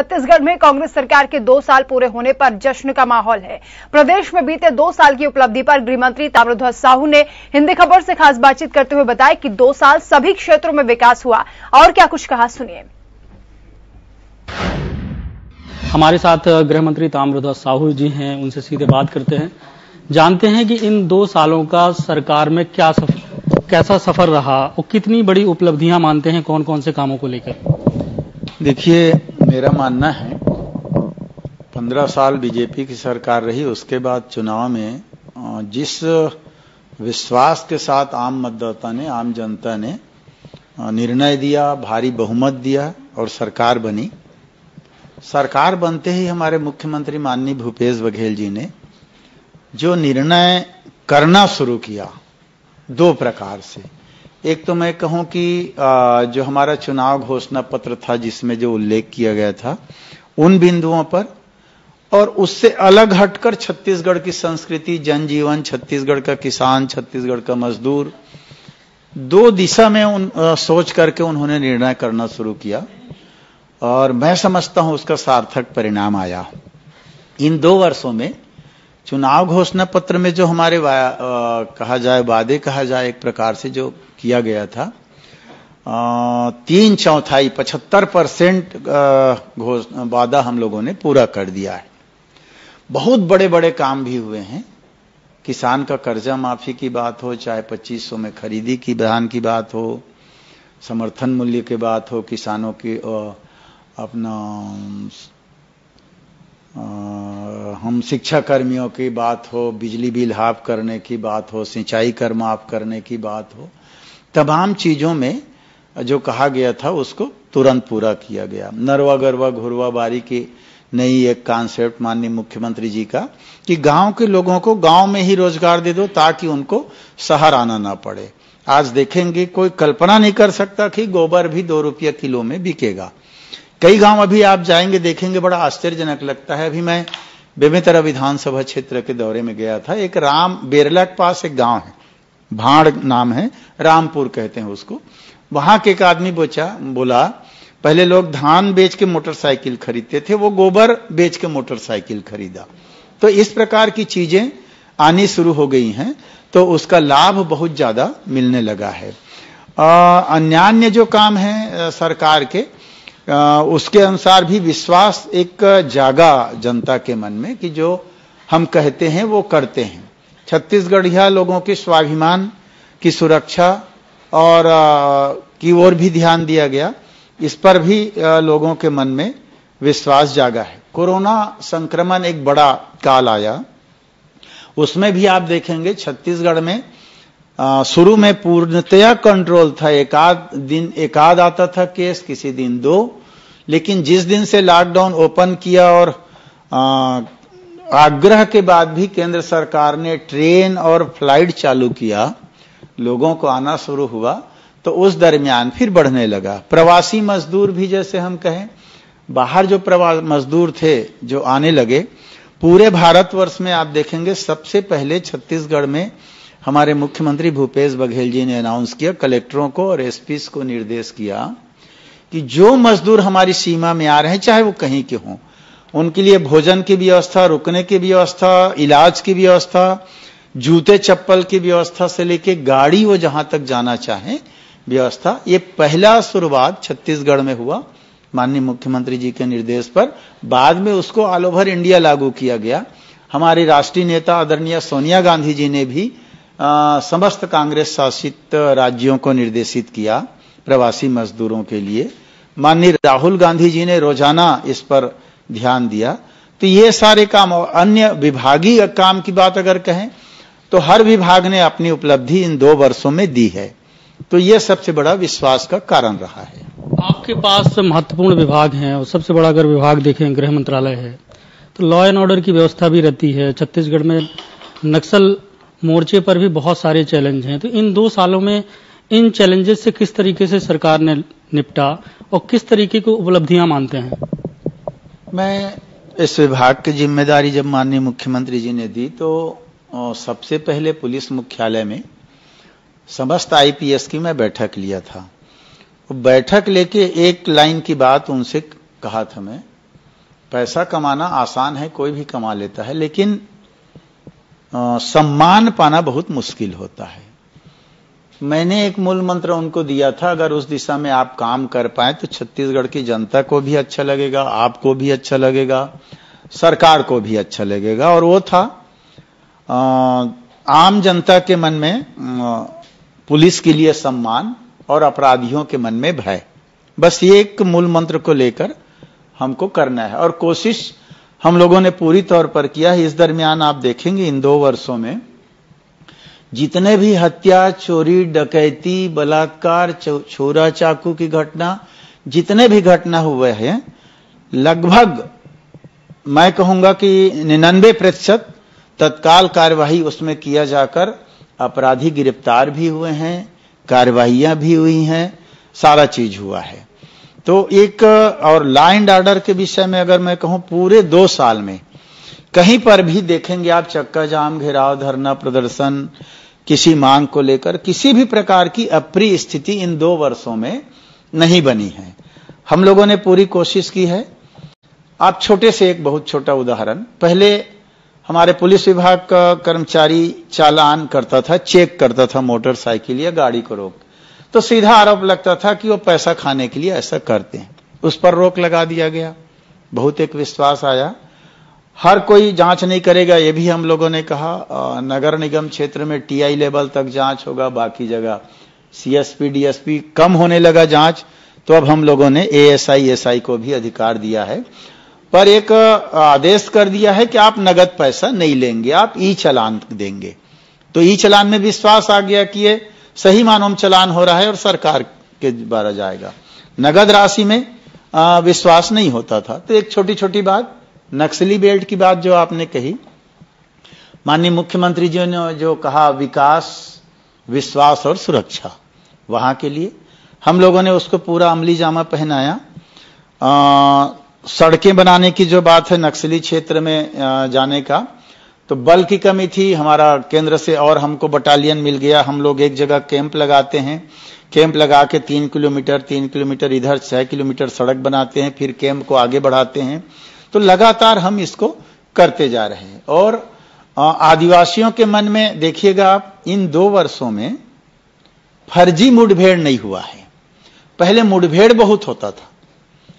छत्तीसगढ़ में कांग्रेस सरकार के 2 साल पूरे होने पर जश्न का माहौल है। प्रदेश में बीते 2 साल की उपलब्धि पर गृह मंत्री ताम्रध्वज साहू ने हिंदी खबर से खास बातचीत करते हुए बताया कि 2 साल सभी क्षेत्रों में विकास हुआ। और क्या कुछ कहा, सुनिए। हमारे साथ गृह मंत्री ताम्रध्वज साहू जी हैं, उनसे सीधे बात करते हैं। जानते हैं कि इन 2 सालों का सरकार में कैसा सफर रहा और कितनी बड़ी उपलब्धियां मानते हैं, कौन कौन से कामों को लेकर। देखिए, मेरा मानना है 15 साल बीजेपी की सरकार रही, उसके बाद चुनाव में जिस विश्वास के साथ आम मतदाता ने, आम जनता ने निर्णय दिया, भारी बहुमत दिया और सरकार बनी। सरकार बनते ही हमारे मुख्यमंत्री माननीय भूपेश बघेल जी ने जो निर्णय करना शुरू किया 2 प्रकार से। एक तो मैं कहूं कि जो हमारा चुनाव घोषणा पत्र था जिसमें जो उल्लेख किया गया था उन बिंदुओं पर, और उससे अलग हटकर छत्तीसगढ़ की संस्कृति, जनजीवन, छत्तीसगढ़ का किसान, छत्तीसगढ़ का मजदूर, 2 दिशा में सोच करके उन्होंने निर्णय करना शुरू किया और मैं समझता हूं उसका सार्थक परिणाम आया। इन 2 वर्षों में चुनाव घोषणा पत्र में जो हमारे कहा जाए वादे कहा जाए एक प्रकार से जो किया गया था, 3/4 75% वादा हम लोगों ने पूरा कर दिया है। बहुत बड़े बड़े काम भी हुए हैं। किसान का कर्जा माफी की बात हो, चाहे 2500 में खरीदी की धान की बात हो, समर्थन मूल्य की बात हो, किसानों की अपना हम शिक्षा कर्मियों की बात हो, बिजली बिल हाफ करने की बात हो, सिंचाई कर माफ करने की बात हो, तमाम चीजों में जो कहा गया था उसको तुरंत पूरा किया गया। नरवा गरवा घुरवा बारी की नई एक कॉन्सेप्ट माननीय मुख्यमंत्री जी का कि गांव के लोगों को गांव में ही रोजगार दे दो ताकि उनको शहर आना ना पड़े। आज देखेंगे, कोई कल्पना नहीं कर सकता कि गोबर भी 2 रुपये किलो में बिकेगा। कई गांव अभी आप जाएंगे देखेंगे, बड़ा आश्चर्यजनक लगता है। अभी मैं बेमेतरा विधानसभा क्षेत्र के दौरे में गया था। एक बेरला के पास एक गांव है, भाड़ नाम है, रामपुर कहते हैं उसको। वहां के एक आदमी बोला पहले लोग धान बेच के मोटरसाइकिल खरीदते थे, वो गोबर बेच के मोटरसाइकिल खरीदा। तो इस प्रकार की चीजें आनी शुरू हो गई हैं, तो उसका लाभ बहुत ज्यादा मिलने लगा है। अन्यान्य जो काम है सरकार के, उसके अनुसार भी विश्वास एक जागा जनता के मन में कि जो हम कहते हैं वो करते हैं। छत्तीसगढ़िया लोगों के स्वाभिमान की सुरक्षा और की ओर भी ध्यान दिया गया। इस पर भी लोगों के मन में विश्वास जागा है। कोरोना संक्रमण एक बड़ा काल आया, उसमें भी आप देखेंगे छत्तीसगढ़ में शुरू में पूर्णतया कंट्रोल था। एकाध आता था केस, किसी दिन 2, लेकिन जिस दिन से लॉकडाउन ओपन किया और आग्रह के बाद भी केंद्र सरकार ने ट्रेन और फ्लाइट चालू किया, लोगों को आना शुरू हुआ, तो उस दरमियान फिर बढ़ने लगा। प्रवासी मजदूर भी, जैसे हम कहें, बाहर जो मजदूर थे जो आने लगे, पूरे भारतवर्ष में आप देखेंगे सबसे पहले छत्तीसगढ़ में हमारे मुख्यमंत्री भूपेश बघेल जी ने अनाउंस किया, कलेक्टरों को और एसपीस को निर्देश किया कि जो मजदूर हमारी सीमा में आ रहे हैं, चाहे वो कहीं के हों, उनके लिए भोजन की व्यवस्था, रुकने की व्यवस्था, इलाज की व्यवस्था, जूते चप्पल की व्यवस्था से लेके गाड़ी वो जहां तक जाना चाहें व्यवस्था, ये पहला शुरुआत छत्तीसगढ़ में हुआ माननीय मुख्यमंत्री जी के निर्देश पर। बाद में उसको ऑल ओवर इंडिया लागू किया गया। हमारी राष्ट्रीय नेता आदरणीय सोनिया गांधी जी ने भी समस्त कांग्रेस शासित राज्यों को निर्देशित किया प्रवासी मजदूरों के लिए। माननीय राहुल गांधी जी ने रोजाना इस पर ध्यान दिया। तो ये सारे काम, और अन्य विभागीय काम की बात अगर कहें तो हर विभाग ने अपनी उपलब्धि इन 2 वर्षों में दी है। तो ये सबसे बड़ा विश्वास का कारण रहा है। आपके पास महत्वपूर्ण विभाग हैं और सबसे बड़ा अगर विभाग देखें गृह मंत्रालय है, तो लॉ एंड ऑर्डर की व्यवस्था भी रहती है। छत्तीसगढ़ में नक्सल मोर्चे पर भी बहुत सारे चैलेंज हैं। तो इन 2 सालों में इन चैलेंजेस से किस तरीके से सरकार ने निपटा और किस तरीके की उपलब्धियां मानते हैं? मैं इस विभाग की जिम्मेदारी जब माननीय मुख्यमंत्री जी ने दी तो सबसे पहले पुलिस मुख्यालय में समस्त आईपीएस की मैं बैठक लिया था। बैठक लेके एक लाइन की बात उनसे कहा था मैं पैसा कमाना आसान है, कोई भी कमा लेता है, लेकिन सम्मान पाना बहुत मुश्किल होता है। मैंने एक मूल मंत्र उनको दिया था, अगर उस दिशा में आप काम कर पाए तो छत्तीसगढ़ की जनता को भी अच्छा लगेगा, आपको भी अच्छा लगेगा, सरकार को भी अच्छा लगेगा। और वो था आम जनता के मन में पुलिस के लिए सम्मान और अपराधियों के मन में भय। बस ये एक मूल मंत्र को लेकर हमको करना है और कोशिश हम लोगों ने पूरी तौर पर किया है। इस दरमियान आप देखेंगे इन 2 वर्षों में जितने भी हत्या, चोरी, डकैती, बलात्कार, छोरा चाकू की घटना, जितने भी घटना हुए हैं, लगभग मैं कहूंगा कि 99% तत्काल कार्यवाही उसमें किया जाकर अपराधी गिरफ्तार भी हुए हैं, कार्यवाहियां भी हुई हैं, सारा चीज हुआ है। तो एक और लॉ एंड ऑर्डर के विषय में अगर मैं कहूं, पूरे 2 साल में कहीं पर भी देखेंगे आप चक्का जाम, घेराव, धरना प्रदर्शन, किसी मांग को लेकर किसी भी प्रकार की अप्रिय स्थिति इन 2 वर्षों में नहीं बनी है। हम लोगों ने पूरी कोशिश की है। आप छोटे से एक बहुत छोटा उदाहरण, पहले हमारे पुलिस विभाग का कर्मचारी चालान करता था, चेक करता था मोटरसाइकिल या गाड़ी को रोक, तो सीधा आरोप लगता था कि वो पैसा खाने के लिए ऐसा करते हैं। उस पर रोक लगा दिया गया। बहुत एक विश्वास आया, हर कोई जांच नहीं करेगा, ये भी हम लोगों ने कहा। नगर निगम क्षेत्र में टीआई लेवल तक जांच होगा, बाकी जगह सीएसपी, डीएसपी, कम होने लगा जांच, तो अब हम लोगों ने एएसआई, एसआई को भी अधिकार दिया है। पर एक आदेश कर दिया है कि आप नगद पैसा नहीं लेंगे, आप ई चालान देंगे। तो ई चालान में विश्वास आ गया कि ये सही मानों में चालान हो रहा है और सरकार के द्वारा जाएगा। नगद राशि में विश्वास नहीं होता था। तो एक छोटी छोटी बात, नक्सली बेल्ट की बात जो आपने कही, माननीय मुख्यमंत्री जी ने जो कहा विकास, विश्वास और सुरक्षा, वहां के लिए हम लोगों ने उसको पूरा अमली जामा पहनाया। सड़कें बनाने की जो बात है नक्सली क्षेत्र में जाने का, तो बल की कमी थी, हमारा केंद्र से और हमको बटालियन मिल गया। हम लोग एक जगह कैंप लगाते हैं, कैंप लगा के 3 किलोमीटर इधर 6 किलोमीटर सड़क बनाते हैं, फिर कैंप को आगे बढ़ाते हैं। तो लगातार हम इसको करते जा रहे हैं। और आदिवासियों के मन में देखिएगा आप, इन 2 वर्षों में फर्जी मुठभेड़ नहीं हुआ है। पहले मुठभेड़ बहुत होता था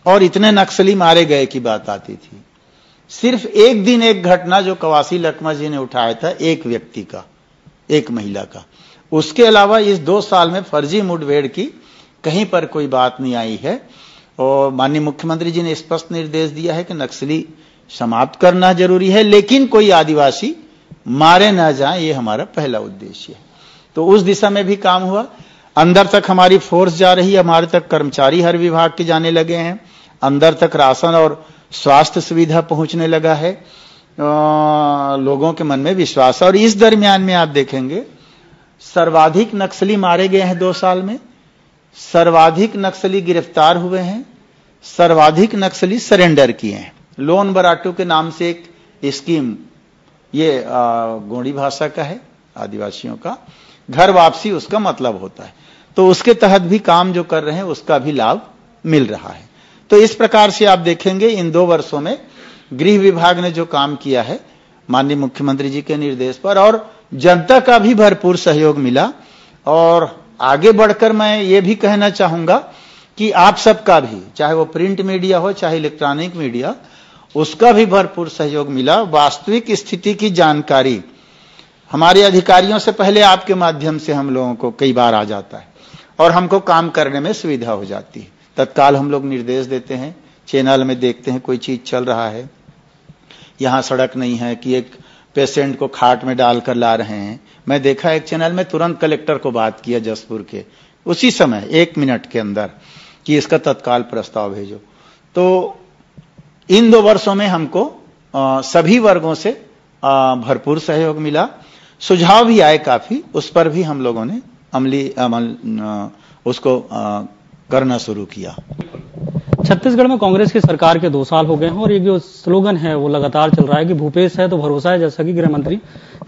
और इतने नक्सली मारे गए की बात आती थी। सिर्फ एक दिन एक घटना जो कवासी लकमा जी ने उठाया था, एक व्यक्ति का, एक महिला का, उसके अलावा इस 2 साल में फर्जी मुठभेड़ की कहीं पर कोई बात नहीं आई है। और माननीय मुख्यमंत्री जी ने स्पष्ट निर्देश दिया है कि नक्सली समाप्त करना जरूरी है, लेकिन कोई आदिवासी मारे ना जाए, ये हमारा पहला उद्देश्य है। तो उस दिशा में भी काम हुआ। अंदर तक हमारी फोर्स जा रही है, हमारे तक कर्मचारी हर विभाग के जाने लगे हैं, अंदर तक राशन और स्वास्थ्य सुविधा पहुंचने लगा है, लोगों के मन में विश्वास। और इस दरमियान में आप देखेंगे सर्वाधिक नक्सली मारे गए हैं 2 साल में, सर्वाधिक नक्सली गिरफ्तार हुए हैं, सर्वाधिक नक्सली सरेंडर किए हैं। लोन बराटू के नाम से एक स्कीम, ये गोंडी भाषा का है, आदिवासियों का घर वापसी उसका मतलब होता है। तो उसके तहत भी काम जो कर रहे हैं उसका भी लाभ मिल रहा है। तो इस प्रकार से आप देखेंगे इन 2 वर्षों में गृह विभाग ने जो काम किया है माननीय मुख्यमंत्री जी के निर्देश पर, और जनता का भी भरपूर सहयोग मिला। और आगे बढ़कर मैं ये भी कहना चाहूंगा कि आप सबका भी, चाहे वो प्रिंट मीडिया हो चाहे इलेक्ट्रॉनिक मीडिया, उसका भी भरपूर सहयोग मिला। वास्तविक स्थिति की जानकारी हमारे अधिकारियों से पहले आपके माध्यम से हम लोगों को कई बार आ जाता है और हमको काम करने में सुविधा हो जाती है। तत्काल हम लोग निर्देश देते हैं, चैनल में देखते हैं कोई चीज चल रहा है, यहां सड़क नहीं है कि एक पेशेंट को खाट में डालकर ला रहे हैं। मैं देखा एक चैनल में तुरंत कलेक्टर को बात किया जसपुर के, उसी समय 1 मिनट के अंदर, कि इसका तत्काल प्रस्ताव भेजो। तो इन 2 वर्षों में हमको सभी वर्गों से भरपूर सहयोग मिला। सुझाव भी आए काफी, उस पर भी हम लोगों ने अमल उसको करना शुरू किया। छत्तीसगढ़ में कांग्रेस की सरकार के 2 साल हो गए हैं और ये जो स्लोगन है वो लगातार चल रहा है कि भूपेश है तो भरोसा है, जैसा कि गृह मंत्री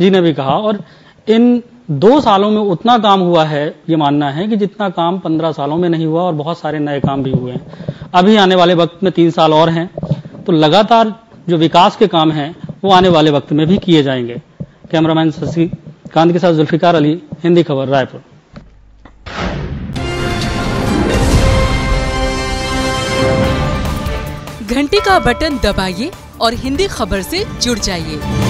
जी ने भी कहा। और इन 2 सालों में उतना काम हुआ है, ये मानना है कि जितना काम 15 सालों में नहीं हुआ, और बहुत सारे नए काम भी हुए हैं। अभी आने वाले वक्त में 3 साल और हैं, तो लगातार जो विकास के काम हैं वो आने वाले वक्त में भी किए जाएंगे। कैमरामैन शशिकांत के साथ जुल्फिकार अली, हिंदी खबर, रायपुर। घंटी का बटन दबाइए और हिंदी खबर से जुड़ जाइए।